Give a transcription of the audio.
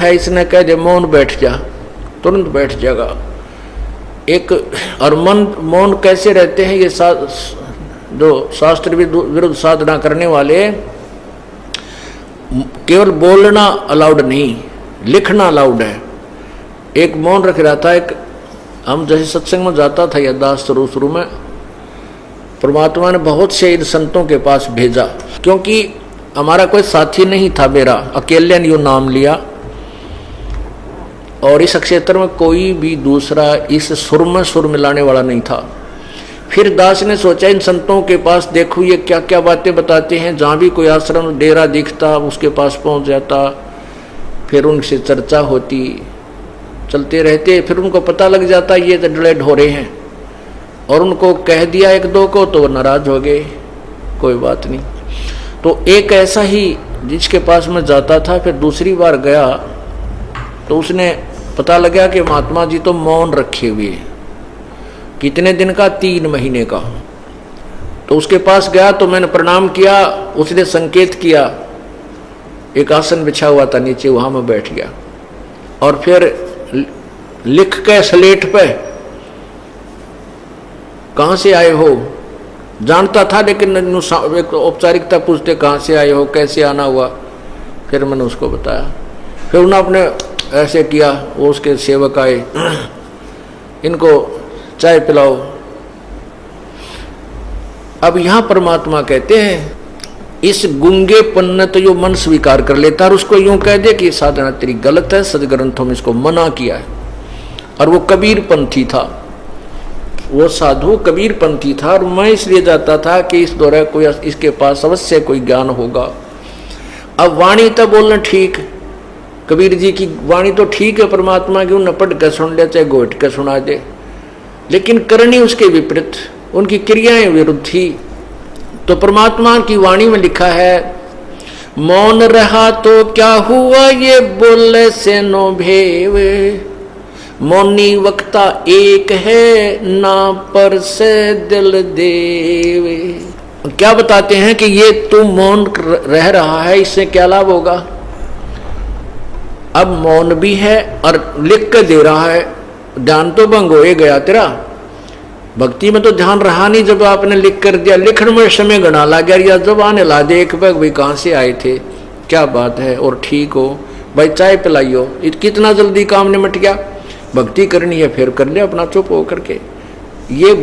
है, इसने कह दे मौन बैठ जा, तुरंत बैठ जाएगा। एक और मन मौन कैसे रहते हैं ये जो शास्त्र विरुद्ध साधना करने वाले, केवल बोलना अलाउड नहीं, लिखना अलाउड है। एक मौन रख रहा था, एक हम जैसे सत्संग में जाता था यदास शुरू में, परमात्मा ने बहुत से इन संतों के पास भेजा, क्योंकि हमारा कोई साथी नहीं था, मेरा अकेले ने यो नाम लिया और इस क्षेत्र में कोई भी दूसरा इस सुर में सुर मिलाने वाला नहीं था। फिर दास ने सोचा इन संतों के पास देखो ये क्या क्या बातें बताते हैं, जहाँ भी कोई आश्रम डेरा दिखता उसके पास पहुँच जाता, फिर उनसे चर्चा होती, चलते रहते, फिर उनको पता लग जाता ये तो डले ढोरे हैं, और उनको कह दिया एक दो को तो वो नाराज हो गए, कोई बात नहीं। तो एक ऐसा ही जिसके पास मैं जाता था, फिर दूसरी बार गया तो उसने पता लगा कि महात्मा जी तो मौन रखे हुए, कितने दिन का, 3 महीने का। तो उसके पास गया तो मैंने प्रणाम किया, उसने संकेत किया, एक आसन बिछा हुआ था नीचे, वहां मैं बैठ गया और फिर लिख के स्लेट पे कहां से आए हो, जानता था लेकिन एक औपचारिकता पूछते कहां से आए हो, कैसे आना हुआ, फिर मैंने उसको बताया। फिर उन्होंने अपने ऐसे किया, वो उसके सेवक आए, इनको चाय पिलाओ। अब यहां परमात्मा कहते हैं इस गूंगेपन ने तो यो मन स्वीकार कर लेता और उसको यूं कह दे कि साधना तेरी गलत है, सदग्रंथों में इसको मना किया है। और वो कबीर पंथी था, वो साधु कबीर पंथी था, और मैं इसलिए जाता था कि इस दौरे कोई इसके पास अवश्य कोई ज्ञान होगा। अब वाणी तो बोलना ठीक, कबीर जी की वाणी तो ठीक है, परमात्मा की उन्हें पढ़ कर सुन ले चाहे घोट कर सुना दे, लेकिन करनी उसके विपरीत, उनकी क्रियाएं विरुद्ध थी। तो परमात्मा की वाणी में लिखा है, मौन रहा तो क्या हुआ ये बोले से नो भेव, मौनी वक्ता एक है ना पर से दिल देवे। क्या बताते हैं कि ये तू मौन रह रहा है, इससे क्या लाभ होगा। अब मौन भी है और लिख कर दे रहा है, ध्यान तो भंग हो गया तेरा। भक्ति में तो ध्यान रहा नहीं, जब आपने लिख कर दिया, लिखने में समय घना ला गया, या जब आने ला दे एक भाई कहाँ से आए थे, क्या बात है, और ठीक हो भाई चाय पिलाइयो, कितना जल्दी काम निमट गया। भक्ति करनी है फिर कर ले अपना चुप होकर के। ये